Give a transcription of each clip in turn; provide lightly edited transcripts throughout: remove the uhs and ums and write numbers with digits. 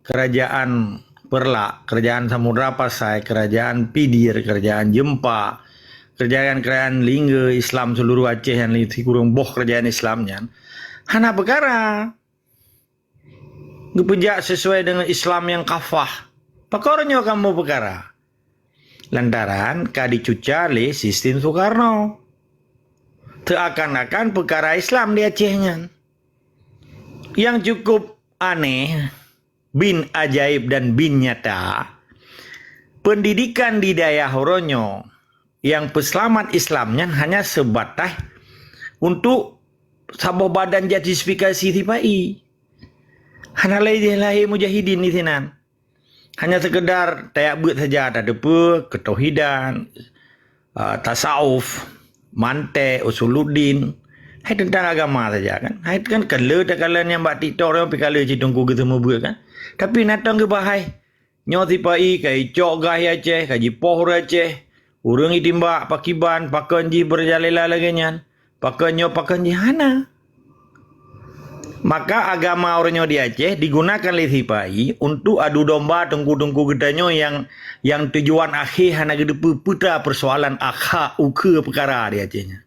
kerajaan Perlak, kerajaan Samudra Pasai, kerajaan Pidir, kerajaan Jempa, kerajaan-kerajaan Lingga Islam seluruh Aceh yang li kurang boh kerajaan Islamnya. Hana perkara gepejak sesuai dengan Islam yang kafah. Pakornya kamu perkara. Lantaran kadicuca le sistem Soekarno. Seakan-akan perkara Islam di Acehnya. Yang cukup aneh, bin ajaib dan bin nyata, pendidikan di daerah Horonyo yang peselamat Islamnya hanya sebatas untuk sabah badan justifikasi tipai. Hanya lahir mujahidin di sini. Hanya sekedar tayak buat saja, tak ada apa, ketauhidan, tasawuf, mantek, usuluddin. Hai tentang agama saja kan. Hai kan kalau tak kalau yang buat TikTok orang pergi kalau tunggu ketemu buat kan. Tapi natang ke bahai. Nyo tipai kai cok gai Aceh, kai jipoh Aceh. Urang itimbak pakiban, pakan ji berjalela lagi nyan. Pakan nyo pakan ji hana. Maka agama orangnya di Aceh digunakan oleh tipai untuk adu domba tunggu-tunggu gedanyo yang tujuan akhir hana gede putra persoalan akha uke perkara di Acehnya.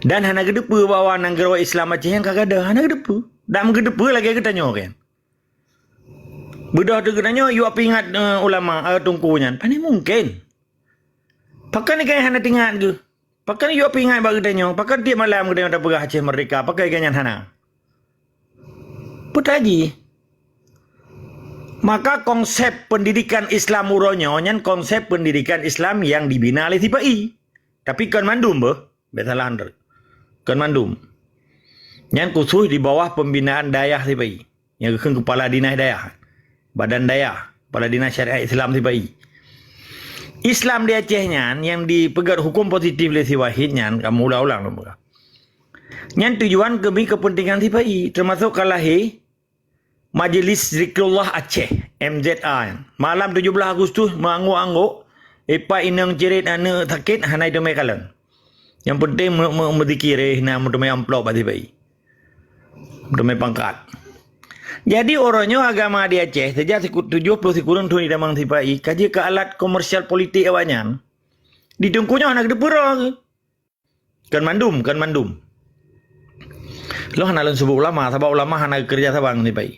Dan hana gedepu bawa nanggerawa Islam Aceh yang kagak ada. Hana gedepu. Tak menggedepu lagi katanya kan. Bedah tu katanya, you apa ingat ulama tungkunya. Pani mungkin. Pakai ni kayak hana tinggal ke. Pakai you apa ingat bagi katanya. Pakai dia malam katanya tak pegah Aceh Merdeka. Pakai kanyan hana. Putaji. Maka konsep pendidikan Islam uronyo nyan konsep pendidikan Islam yang dibina oleh TPI. Tapi kan mandum bah. Betul lah. Kan mandum. Yang khusus di bawah pembinaan dayah TPI. Yang kepala dinas dayah. Badan dayah. Kepala dinas syariah Islam TPI. Islam di Acehnya yang dipegang hukum positif oleh si Wahidnya. Kamu ulang-ulang. Yang tujuan kami kepentingan TPI. Termasuk kalahi Majlis Zikrullah Aceh. MZA. Malam 17 Agustus. Mengangguk-angguk. Epa inang cerit ane sakit. Hanai demai kalan. Yang penting mendikir mendemai amplop pasti baik. Mendemai pangkat. Jadi orangnya agama di Aceh sejak 70 kurun tu di damang tipai kaji ke alat komersial politik awaknya. Ditungkunya anak depura. Kan mandum. Lo hana sebut ulama, sebab ulama hana kerja sabang tipai.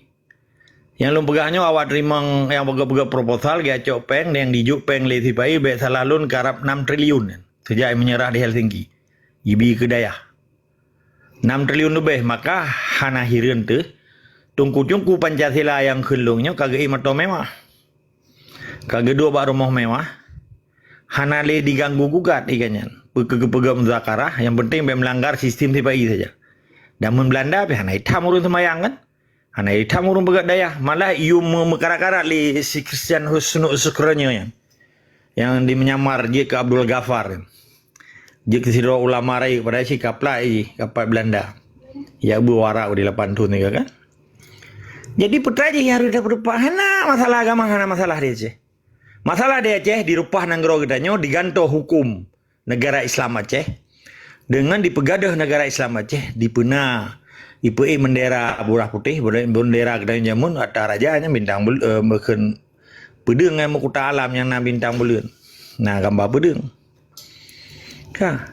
Yang lo pegahnya awak terima yang pegah proposal dia cok peng yang dijuk peng le tipai be salalun karap 6 triliun. Sejak menyerah di Helsinki. Ibi ke dayah. 6 triliun lebih. Maka hana hirin tu. Tungku-tungku Pancasila yang kelungnya kagak motor mewah. Kagak dua bak rumah mewah. Hana le diganggu gugat ikannya. Pegam muzakarah. Yang penting melanggar sistem TPI saja. Dan Belanda hana hitam urun semayang kan. Hana hitam urun pegat dayah. Malah iu mekarak-karak le si Christian Husnu Syukranya yang menyamar dia ke Abdul Ghaffar. Dia ke sidro ulama rai kepada si kapal Belanda. Ya berwarak di 8 tahun ni kan. Jadi putra je yang harus berupa hana masalah agama hana masalah dia Aceh. Masalah dia Aceh dirupah nanggero gedanyo diganto hukum negara Islam Aceh dengan dipegadah negara Islam Aceh dipena IPE bendera burah putih bendera gedanyo jamun atas rajanya bintang meken pedeng yang mekuta alam yang na bintang bulan. Nah gambar pedeng. Kah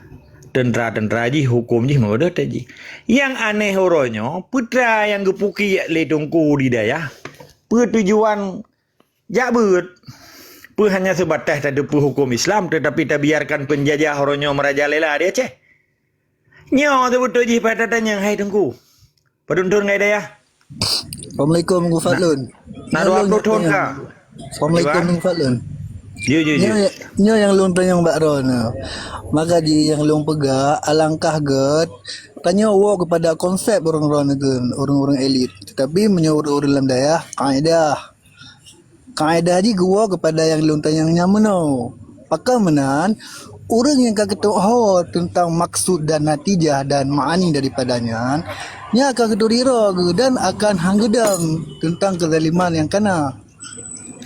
tentera-tentera ji hukum ji mau dah ji. Yang aneh horonyo putra yang gepuki le tungku di dayah. Tujuan jabut. Hanya sebatas tak ada hukum Islam tetapi tak biarkan penjajah horonyo merajalela di Aceh. Nyo tu betul ji pada tanya hai tungku. Peduntun ngai dayah. Assalamualaikum Gu Fadlun. Naru upload thon ka. Assalamualaikum Gu Fadlun. Ya. Nyo yang lung tanya Mbak Ron. Maka di yang lung pegak alangkah get tanya wo kepada konsep orang-orang negeri, orang-orang elit. Tetapi menyuruh orang dalam daya kaedah ji gua kepada yang lung tanya nyaman no. Pakai menan orang yang kagak tahu tentang maksud dan natijah dan ma'ani daripadanya, nya akan kedurira dan akan hanggedam tentang kezaliman yang kena.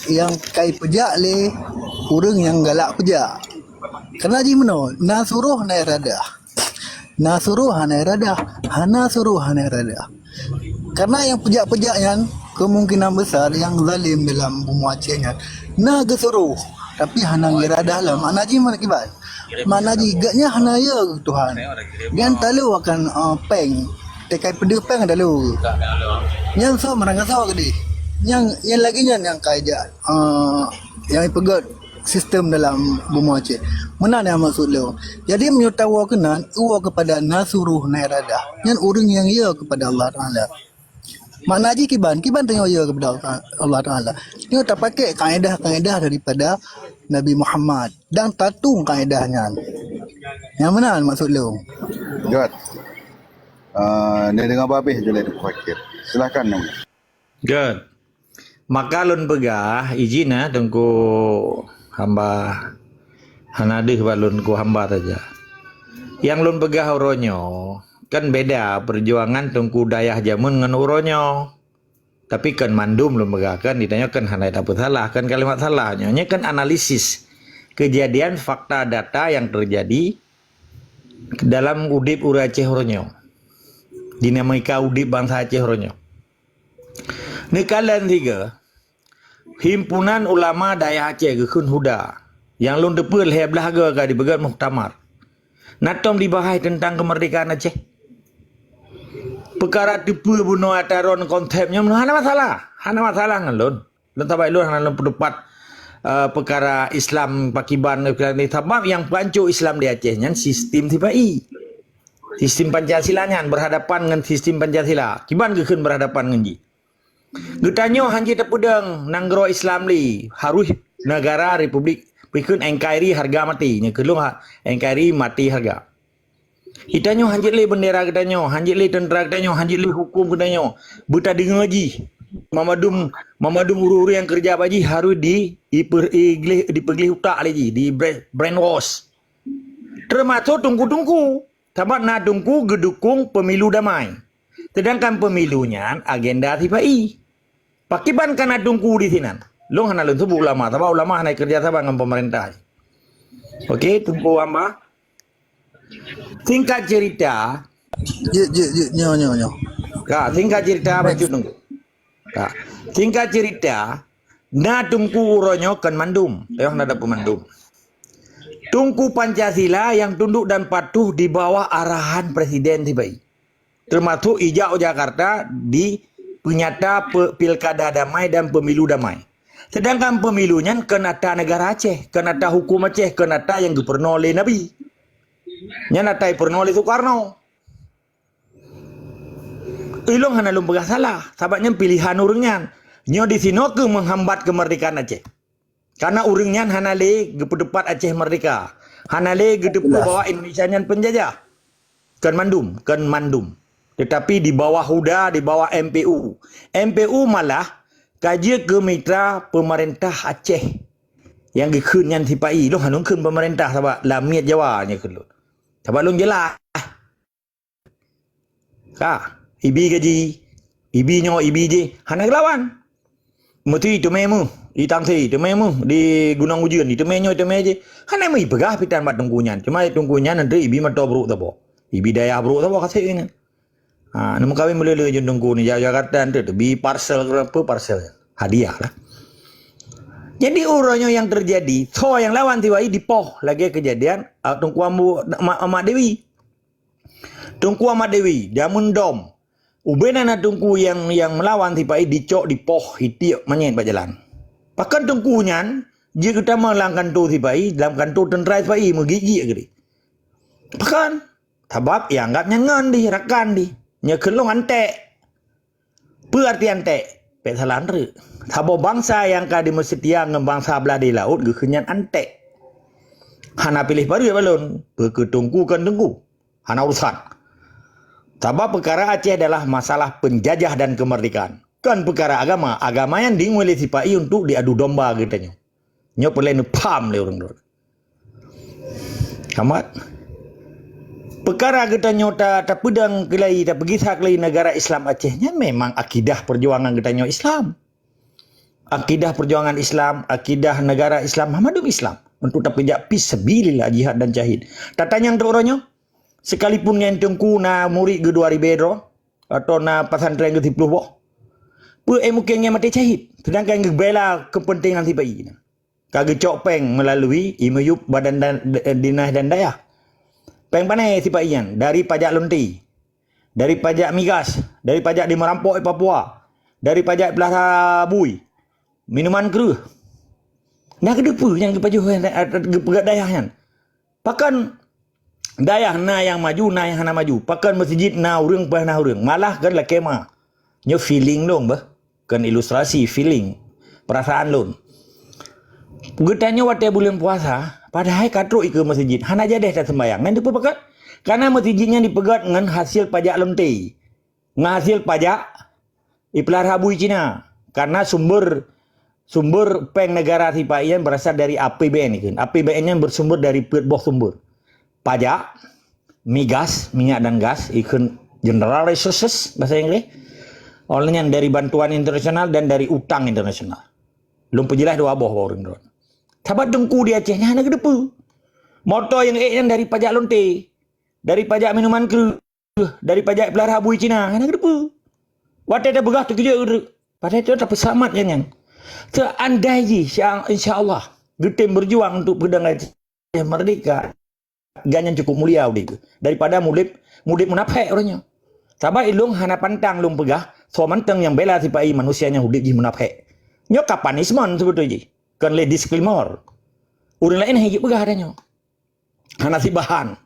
Yang kai pejak le orang yang galak pejak. Kena ji meno nasuruh na irada. Nasuruh hana irada. Hana suruh hana irada. Karena yang pejak-pejak yang kemungkinan besar yang zalim dalam bumi Aceh nya na gesuruh tapi hana irada lah makna ji mana kibat makna ji gaknya hana ya Tuhan dan talu akan peng tekai pede peng dalu yang so merangka so gede yang lagi yang kaja yang pegat sistem dalam bumi Aceh. Mana yang maksud lo? Jadi menyutawa kenan uwa kepada nasuruh nairada. Yang orang yang ya kepada Allah Taala. Makna haji kiban tengok ya kepada Allah Taala. Dia tak pakai kaedah-kaedah daripada Nabi Muhammad dan tatung kaedahnya. Yang mana maksud lo? Jod. Dia dengar babih je lah dia fikir. Silakan nom. Good. Maka lun pegah izin tengku hamba hanadih balun ku hamba saja. Yang lun pegah uronyo kan beda perjuangan tengku dayah jamun ngan uronyo. Tapi kan mandum lun pegah kan ditanya kan hanai dapat salah kan kalimat salahnya. Nya kan analisis kejadian fakta data yang terjadi dalam udip ura Aceh uronyo. Dinamika udip bangsa Aceh uronyo. Nekalan tiga himpunan ulama daya Aceh gekun huda yang lun depul he belaga ka di begat muktamar natom dibahas tentang kemerdekaan Aceh perkara depu bunuh ataron konsepnya hana masalah ngalun lun tabai lun hana lun pendapat perkara Islam pakiban ni sebab yang pancu Islam di Aceh nyan sistem tibai sistem Pancasila nyan berhadapan dengan sistem Pancasila kiban gekun berhadapan dengan ji Getanyo hanji tepudang nanggro Islam li harus negara Republik pikun NKRI harga mati nya kelung NKRI mati harga. Itanyo hanji li bendera getanyo, hanji li tentera getanyo, hanji li hukum getanyo. Buta dengaji. Mamadum uru-uru yang kerja baji harus dipegli utak lagi, di brainwash. Termasuk tungku-tungku. Sebab nak tungku gedukung pemilu damai. Sedangkan pemilunya agenda tibai. Pakiban kana tungku di sini. Long hana lun sebut ulama, tapi ulama hana kerja sama dengan pemerintah. Okey, tungku hamba. Singkat cerita. Nyo. Singkat cerita baju tunggu. Singkat cerita, na tungku uronyo kan mandum. Tengok nada pemandum. Tungku Pancasila yang tunduk dan patuh di bawah arahan Presiden tibai. Termasuk ijau Jakarta di penyata pilkada damai dan pemilu damai. Sedangkan pemilunya kenata negara Aceh, kenata hukum Aceh, kenata yang gubernur oleh Nabi. Nya natai pernah oleh Soekarno. Ilong hana lum pegah salah, sebabnya pilihan urangnya. Nyo di sino ke menghambat kemerdekaan Aceh. Karena urangnya hana le gepedepat Aceh merdeka. Hana le gedepu bawa Indonesia nyan penjajah. Kan mandum. Tetapi di bawah Huda, di bawah MPU. MPU malah kaji ke mitra pemerintah Aceh. Yang gekun yang tipai. Lo hanung kun pemerintah sebab lamiat Jawa nya kun lo. Sebab lo jelas. Ibi gaji. Ibi je. Hana lawan. Mesti itu memu. Di tangsi itu memu. Di Gunung Ujian. Itu menyo itu meje. Hana mai pegah pitan mat tungkunyan. Cuma tungkunyan nanti ibi mato buruk tabo. Ibi daya buruk tabo kasih ini. Nama kami melulu je tungku ni Jakarta nanti tu bi parcel berapa parcel hadiah lah. Jadi urangnya yang terjadi, so yang lawan tiwai dipoh lagi kejadian Tungku Ahmad Dewi. Tungku Ahmad Dewi, dia mendom. Ubenana tungku yang melawan tiwai dicok dipoh hitiak manyet berjalan. Bahkan tungkunya jika kita melangkan tu tiwai dalam kantor tentera tiwai menggigit ke. Bahkan sebab yang anggapnya ngan di rakan di. Nya kelong antek. Apa arti antek? Pek salah andre. Sabo bangsa yang ka di Mesetia dengan bangsa belah di laut gekenyan antek. Hana pilih baru ya balon. Berketungku kan tunggu. Hana urusan. Sebab perkara Aceh adalah masalah penjajah dan kemerdekaan. Kan perkara agama. Agama yang dimulai sipai untuk diadu domba katanya. Nya pelai pam le orang dulu. Kamat. Perkara kita nyota tak pedang kelai tak pergi kelai negara Islam Acehnya memang akidah perjuangan kita nyo Islam. Akidah perjuangan Islam, akidah negara Islam, Muhammadum Islam. Untuk tak pejak pis sabilillah jihad dan jahid. Tatanya untuk orangnya, sekalipun yang tengku na murid ke 2000 bedro, atau na pesantren ke 10 boh. mungkin yang mati syahid. Sedangkan ngebela kepentingan TPI. Kagak cok peng melalui IMU Badan Dinas dan Daya. Peng panai TPI yan. Dari pajak lonti. Dari pajak migas. Dari pajak di merampok di Papua. Dari pajak belah bui. Minuman kru. Nah kedepu yang pegat daya yan. Pakan daya na yang maju, na yang hana maju. Pakan masjid na urang pa na urang. Malah kan lah kema. Nyo feeling dong bah. Kan ilustrasi feeling. Perasaan lon. Getanya waktu bulan puasa, padahal katro ke masjid. Hana aja deh tak sembayang. Nanti pegat. Karena masjidnya dipegat dengan hasil pajak lonte. Ngahasil pajak Iplar Habui Cina. Karena sumber peng negara TPI berasal dari APBN kan. APBN-nya bersumber dari berbuah sumber. Pajak, migas, minyak dan gas, ikut general resources bahasa Inggris. Olehnya dari bantuan internasional dan dari utang internasional. Belum penjelas dua boh orang dron. Sahabat dengku di Acehnya hanya kedepu. Moto yang dari pajak lonte, dari pajak minuman kru, dari pajak Iplar Habui Cina hanya kedepu. Waktu ada begah terkejut. Padahal itu tak pesamat yang. Seandai insya-Allah kita berjuang untuk pedang Aceh merdeka. Ganyan cukup mulia udah. Daripada mudik munafik orangnya. Sahabat ilung hana pantang lung pegah. So manteng yang bela TPI manusianya hudik ji munafik. Nyo kapanisman sebetulnya. Kan le disclaimer. Orang lain hijau pegah adanya. Hana si bahan.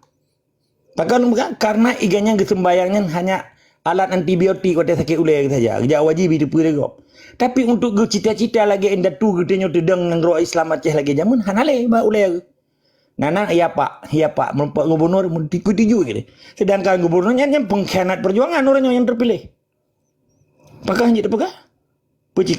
Takkan karena iganya kesembayangnya hanya alat antibiotik kata sakit ulai saja. Kerja wajib hidup berego. Tapi untuk cita-cita lagi enda tu gedenya tedang nang roh Islam Aceh lagi jamun hana le ba ulai. Nana ya pak gubernur dituju gitu. Sedangkan gubernurnya yang pengkhianat perjuangan orangnya yang terpilih. Apakah hanya pegah? Puji